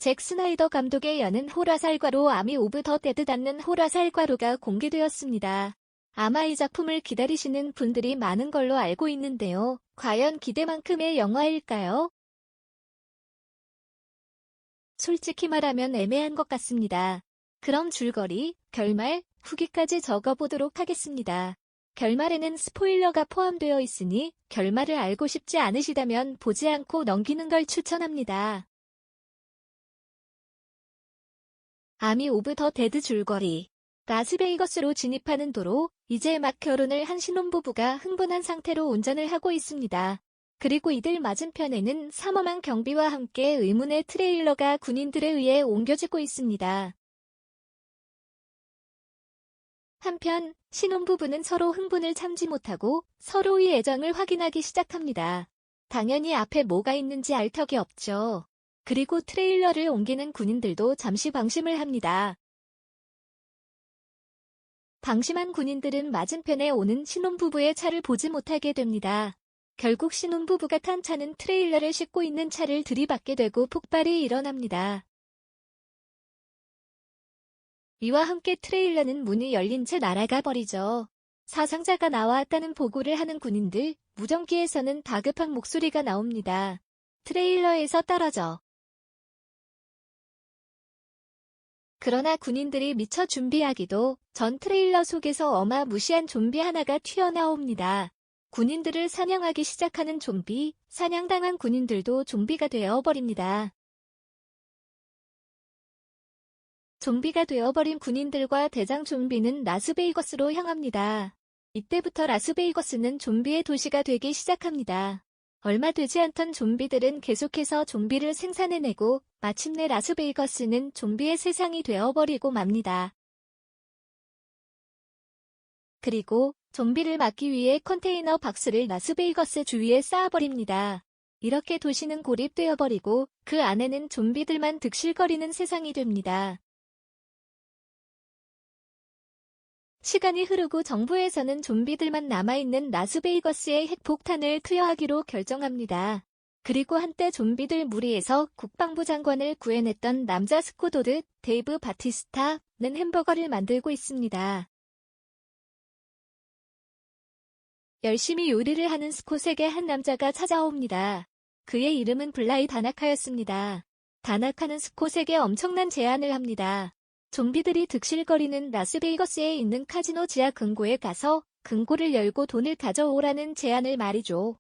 잭 스나이더 감독의 여는 호러살과로 아미 오브 더 데드 닿는 호러살과로가 공개되었습니다. 아마 이 작품을 기다리시는 분들이 많은 걸로 알고 있는데요. 과연 기대만큼의 영화일까요? 솔직히 말하면 애매한 것 같습니다. 그럼 줄거리, 결말, 후기까지 적어보도록 하겠습니다. 결말에는 스포일러가 포함되어 있으니 결말을 알고 싶지 않으시다면 보지 않고 넘기는 걸 추천합니다. 아미 오브 더 데드 줄거리. 라스베이거스로 진입하는 도로, 이제 막 결혼을 한 신혼부부가 흥분한 상태로 운전을 하고 있습니다. 그리고 이들 맞은편에는 삼엄한 경비와 함께 의문의 트레일러가 군인들에 의해 옮겨지고 있습니다. 한편 신혼부부는 서로 흥분을 참지 못하고 서로의 애정을 확인하기 시작합니다. 당연히 앞에 뭐가 있는지 알 턱이 없죠. 그리고 트레일러를 옮기는 군인들도 잠시 방심을 합니다. 방심한 군인들은 맞은편에 오는 신혼부부의 차를 보지 못하게 됩니다. 결국 신혼부부가 탄 차는 트레일러를 싣고 있는 차를 들이받게 되고 폭발이 일어납니다. 이와 함께 트레일러는 문이 열린 채 날아가 버리죠. 사상자가 나왔다는 보고를 하는 군인들, 무전기에서는 다급한 목소리가 나옵니다. 트레일러에서 떨어져. 그러나 군인들이 미처 준비하기도 전 트레일러 속에서 어마무시한 좀비 하나가 튀어나옵니다. 군인들을 사냥하기 시작하는 좀비, 사냥당한 군인들도 좀비가 되어버립니다. 좀비가 되어버린 군인들과 대장 좀비는 라스베이거스로 향합니다. 이때부터 라스베이거스는 좀비의 도시가 되기 시작합니다. 얼마 되지 않던 좀비들은 계속해서 좀비를 생산해내고 마침내 라스베이거스는 좀비의 세상이 되어버리고 맙니다. 그리고 좀비를 막기 위해 컨테이너 박스를 라스베이거스 주위에 쌓아버립니다. 이렇게 도시는 고립되어버리고 그 안에는 좀비들만 득실거리는 세상이 됩니다. 시간이 흐르고 정부에서는 좀비들만 남아있는 라스베이거스의 핵폭탄을 투여하기로 결정합니다. 그리고 한때 좀비들 무리에서 국방부 장관을 구해냈던 남자 스코도드, 데이브 바티스타는 햄버거를 만들고 있습니다. 열심히 요리를 하는 스콧에게 한 남자가 찾아옵니다. 그의 이름은 블라이 다나카였습니다. 다나카는 스콧에게 엄청난 제안을 합니다. 좀비들이 득실거리는 라스베이거스에 있는 카지노 지하 금고에 가서 금고를 열고 돈을 가져오라는 제안을 말이죠.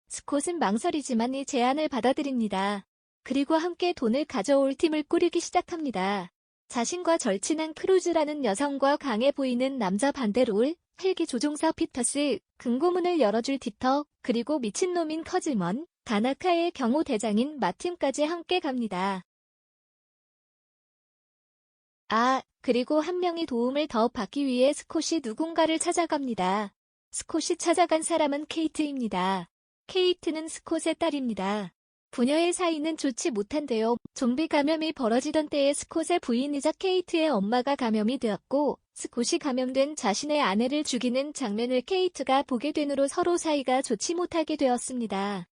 스콧은 망설이지만 이 제안을 받아들입니다. 그리고 함께 돈을 가져올 팀을 꾸리기 시작합니다. 자신과 절친한 크루즈라는 여성과 강해 보이는 남자 반데롤, 헬기 조종사 피터스, 금고문을 열어줄 디터, 그리고 미친놈인 커즈먼, 다나카의 경호 대장인 마틴까지 함께 갑니다. 그리고 한 명이 도움을 더 받기 위해 스콧이 누군가를 찾아갑니다. 스콧이 찾아간 사람은 케이트입니다. 케이트는 스콧의 딸입니다. 부녀의 사이는 좋지 못한데요. 좀비 감염이 벌어지던 때에 스콧의 부인이자 케이트의 엄마가 감염이 되었고 스콧이 감염된 자신의 아내를 죽이는 장면을 케이트가 보게 된 후로 서로 사이가 좋지 못하게 되었습니다.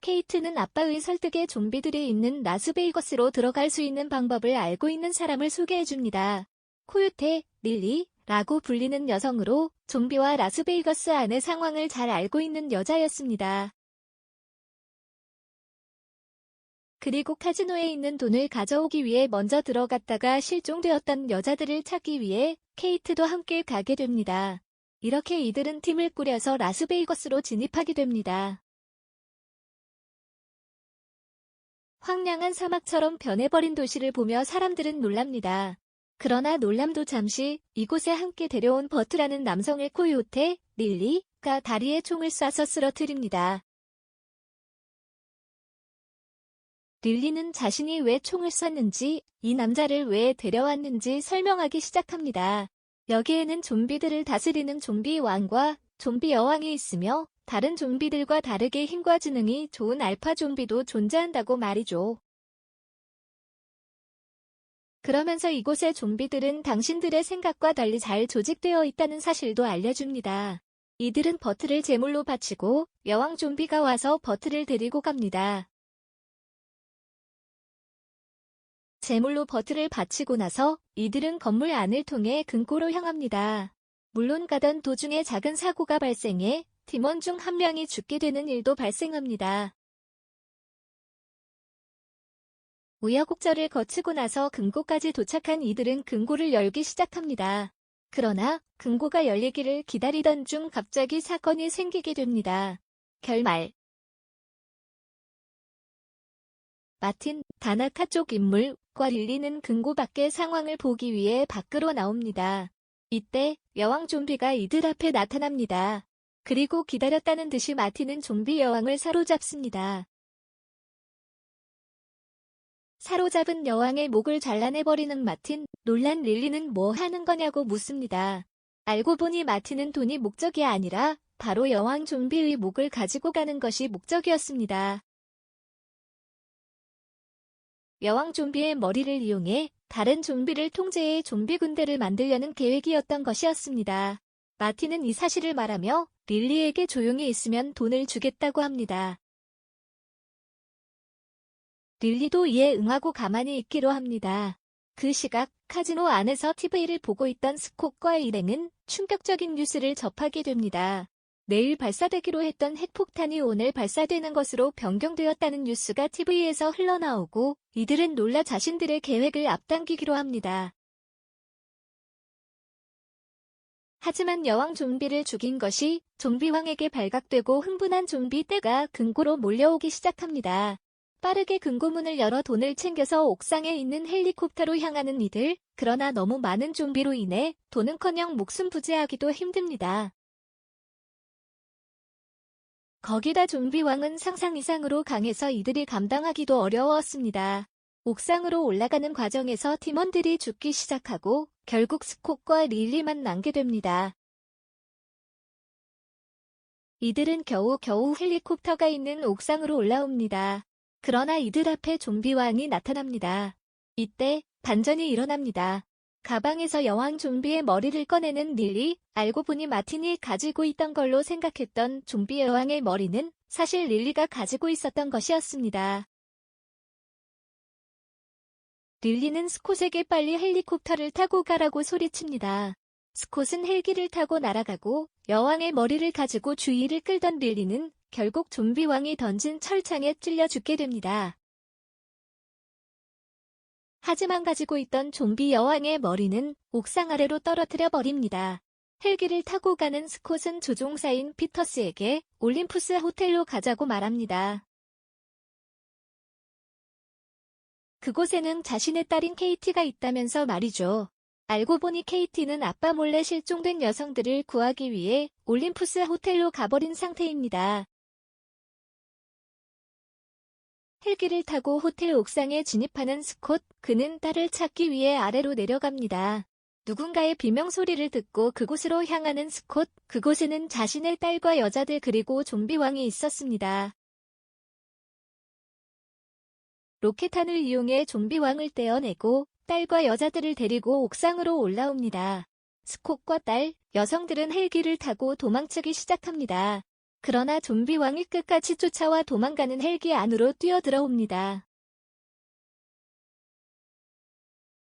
케이트는 아빠의 설득에 좀비들이 있는 라스베이거스로 들어갈 수 있는 방법을 알고 있는 사람을 소개해줍니다. 코요테, 릴리라고 불리는 여성으로 좀비와 라스베이거스 안의 상황을 잘 알고 있는 여자였습니다. 그리고 카지노에 있는 돈을 가져오기 위해 먼저 들어갔다가 실종되었던 여자들을 찾기 위해 케이트도 함께 가게 됩니다. 이렇게 이들은 팀을 꾸려서 라스베이거스로 진입하게 됩니다. 황량한 사막처럼 변해버린 도시를 보며 사람들은 놀랍니다. 그러나 놀람도 잠시 이곳에 함께 데려온 버트라는 남성의 코요테, 릴리가 다리에 총을 쏴서 쓰러뜨립니다. 릴리는 자신이 왜 총을 쐈는지, 이 남자를 왜 데려왔는지 설명하기 시작합니다. 여기에는 좀비들을 다스리는 좀비 왕과 좀비 여왕이 있으며 다른 좀비들과 다르게 힘과 지능이 좋은 알파 좀비도 존재한다고 말이죠. 그러면서 이곳의 좀비들은 당신들의 생각과 달리 잘 조직되어 있다는 사실도 알려줍니다. 이들은 버트를 제물로 바치고 여왕 좀비가 와서 버트를 데리고 갑니다. 제물로 버트를 바치고 나서 이들은 건물 안을 통해 금고로 향합니다. 물론 가던 도중에 작은 사고가 발생해 팀원 중 한 명이 죽게 되는 일도 발생합니다. 우여곡절을 거치고 나서 금고까지 도착한 이들은 금고를 열기 시작합니다. 그러나 금고가 열리기를 기다리던 중 갑자기 사건이 생기게 됩니다. 결말. 마틴, 다나카 쪽 인물과 릴리는 금고 밖의 상황을 보기 위해 밖으로 나옵니다. 이때 여왕 좀비가 이들 앞에 나타납니다. 그리고 기다렸다는 듯이 마틴은 좀비 여왕을 사로잡습니다. 사로잡은 여왕의 목을 잘라내버리는 마틴, 놀란 릴리는 뭐 하는 거냐고 묻습니다. 알고 보니 마틴은 돈이 목적이 아니라 바로 여왕 좀비의 목을 가지고 가는 것이 목적이었습니다. 여왕 좀비의 머리를 이용해 다른 좀비를 통제해 좀비 군대를 만들려는 계획이었던 것이었습니다. 마틴은 이 사실을 말하며 릴리에게 조용히 있으면 돈을 주겠다고 합니다. 릴리도 이에 응하고 가만히 있기로 합니다. 그 시각 카지노 안에서 TV를 보고 있던 스콧과 일행은 충격적인 뉴스를 접하게 됩니다. 내일 발사되기로 했던 핵폭탄이 오늘 발사되는 것으로 변경되었다는 뉴스가 TV에서 흘러나오고 이들은 놀라 자신들의 계획을 앞당기기로 합니다. 하지만 여왕 좀비를 죽인 것이 좀비왕에게 발각되고 흥분한 좀비 떼가 금고로 몰려오기 시작합니다. 빠르게 금고문을 열어 돈을 챙겨서 옥상에 있는 헬리콥터로 향하는 이들, 그러나 너무 많은 좀비로 인해 돈은커녕 목숨 부지하기도 힘듭니다. 거기다 좀비왕은 상상 이상으로 강해서 이들이 감당하기도 어려웠습니다. 옥상으로 올라가는 과정에서 팀원들이 죽기 시작하고 결국 스콧과 릴리만 남게 됩니다. 이들은 겨우겨우 헬리콥터가 있는 옥상으로 올라옵니다. 그러나 이들 앞에 좀비왕이 나타납니다. 이때 반전이 일어납니다. 가방에서 여왕 좀비의 머리를 꺼내는 릴리, 알고 보니 마틴이 가지고 있던 걸로 생각했던 좀비 여왕의 머리는 사실 릴리가 가지고 있었던 것이었습니다. 릴리는 스콧에게 빨리 헬리콥터를 타고 가라고 소리칩니다. 스콧은 헬기를 타고 날아가고 여왕의 머리를 가지고 주의를 끌던 릴리는 결국 좀비왕이 던진 철창에 찔려 죽게 됩니다. 하지만 가지고 있던 좀비 여왕의 머리는 옥상 아래로 떨어뜨려 버립니다. 헬기를 타고 가는 스콧은 조종사인 피터스에게 올림푸스 호텔로 가자고 말합니다. 그곳에는 자신의 딸인 케이티가 있다면서 말이죠. 알고 보니 케이티는 아빠 몰래 실종된 여성들을 구하기 위해 올림푸스 호텔로 가버린 상태입니다. 헬기를 타고 호텔 옥상에 진입하는 스콧, 그는 딸을 찾기 위해 아래로 내려갑니다. 누군가의 비명소리를 듣고 그곳으로 향하는 스콧, 그곳에는 자신의 딸과 여자들 그리고 좀비왕이 있었습니다. 로켓탄을 이용해 좀비왕을 떼어내고 딸과 여자들을 데리고 옥상으로 올라옵니다. 스콧과 딸, 여성들은 헬기를 타고 도망치기 시작합니다. 그러나 좀비왕이 끝까지 쫓아와 도망가는 헬기 안으로 뛰어들어옵니다.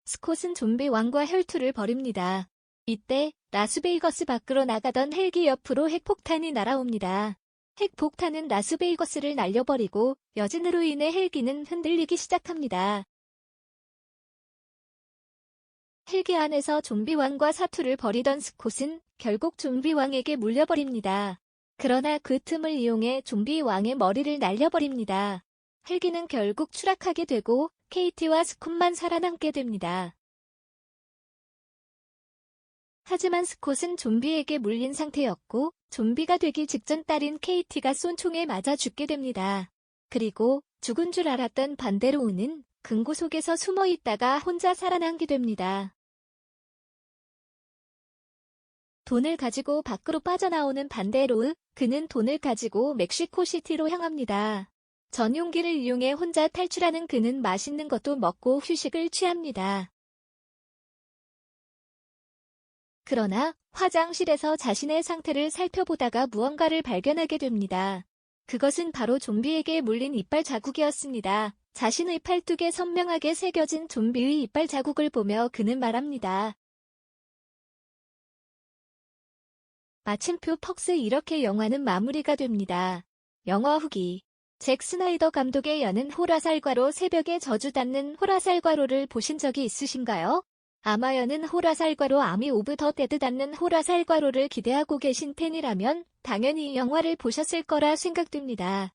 스콧은 좀비왕과 혈투를 벌입니다. 이때 라스베이거스 밖으로 나가던 헬기 옆으로 핵폭탄이 날아옵니다. 핵폭탄은 라스베이거스를 날려버리고 여진으로 인해 헬기는 흔들리기 시작합니다. 헬기 안에서 좀비왕과 사투를 벌이던 스콧은 결국 좀비왕에게 물려버립니다. 그러나 그 틈을 이용해 좀비왕의 머리를 날려버립니다. 헬기는 결국 추락하게 되고 케이티와 스콧만 살아남게 됩니다. 하지만 스콧은 좀비에게 물린 상태였고 좀비가 되기 직전 딸인 케이티가 쏜 총에 맞아 죽게 됩니다. 그리고 죽은 줄 알았던 반데로우는 금고 속에서 숨어 있다가 혼자 살아남게 됩니다. 돈을 가지고 밖으로 빠져나오는 반데로우, 그는 돈을 가지고 멕시코시티로 향합니다. 전용기를 이용해 혼자 탈출하는 그는 맛있는 것도 먹고 휴식을 취합니다. 그러나 화장실에서 자신의 상태를 살펴보다가 무언가를 발견하게 됩니다. 그것은 바로 좀비에게 물린 이빨 자국이었습니다. 자신의 팔뚝에 선명하게 새겨진 좀비의 이빨 자국을 보며 그는 말합니다. 마침표 퍽스 이렇게 영화는 마무리가 됩니다. 영화 후기 잭 스나이더 감독의 여는 호라살과로 새벽에 저주받는 호라살과로를 보신 적이 있으신가요? 아마 여는 호라살과로 아미 오브 더 데드 닿는 호라살과로를 기대하고 계신 팬이라면 당연히 이 영화를 보셨을 거라 생각됩니다.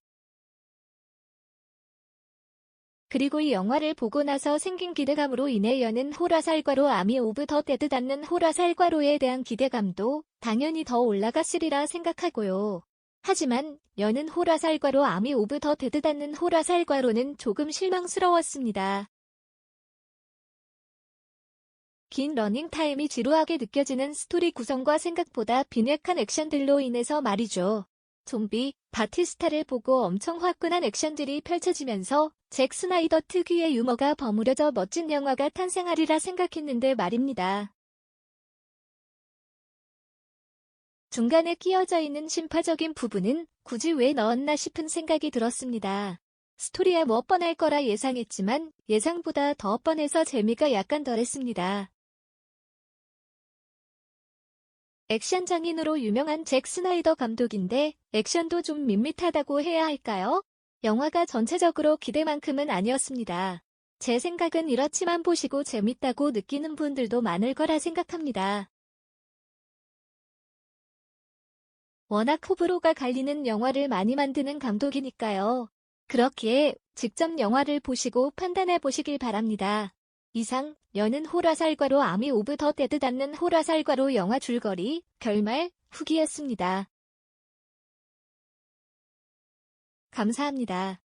그리고 이 영화를 보고 나서 생긴 기대감으로 인해 여는 호라살과로 아미 오브 더 데드 닿는 호라살과로에 대한 기대감도 당연히 더 올라갔으리라 생각하고요. 하지만 여는 호라살과로 아미 오브 더 데드 닿는 호라살과로는 조금 실망스러웠습니다. 긴 러닝타임이 지루하게 느껴지는 스토리 구성과 생각보다 빈약한 액션들로 인해서 말이죠. 좀비, 바티스타를 보고 엄청 화끈한 액션들이 펼쳐지면서 잭 스나이더 특유의 유머가 버무려져 멋진 영화가 탄생하리라 생각했는데 말입니다. 중간에 끼어져 있는 심파적인 부분은 굳이 왜 넣었나 싶은 생각이 들었습니다. 스토리야 뭐 뻔할 거라 예상했지만 예상보다 더 뻔해서 재미가 약간 덜했습니다. 액션 장인으로 유명한 잭 스나이더 감독인데 액션도 좀 밋밋하다고 해야 할까요? 영화가 전체적으로 기대만큼은 아니었습니다. 제 생각은 이렇지만 보시고 재밌다고 느끼는 분들도 많을 거라 생각합니다. 워낙 호불호가 갈리는 영화를 많이 만드는 감독이니까요. 그렇기에 직접 영화를 보시고 판단해 보시길 바랍니다. 이상 여는 호라살과로 아미 오브 더 데드 닿는 호라살과로 영화 줄거리, 결말, 후기였습니다. 감사합니다.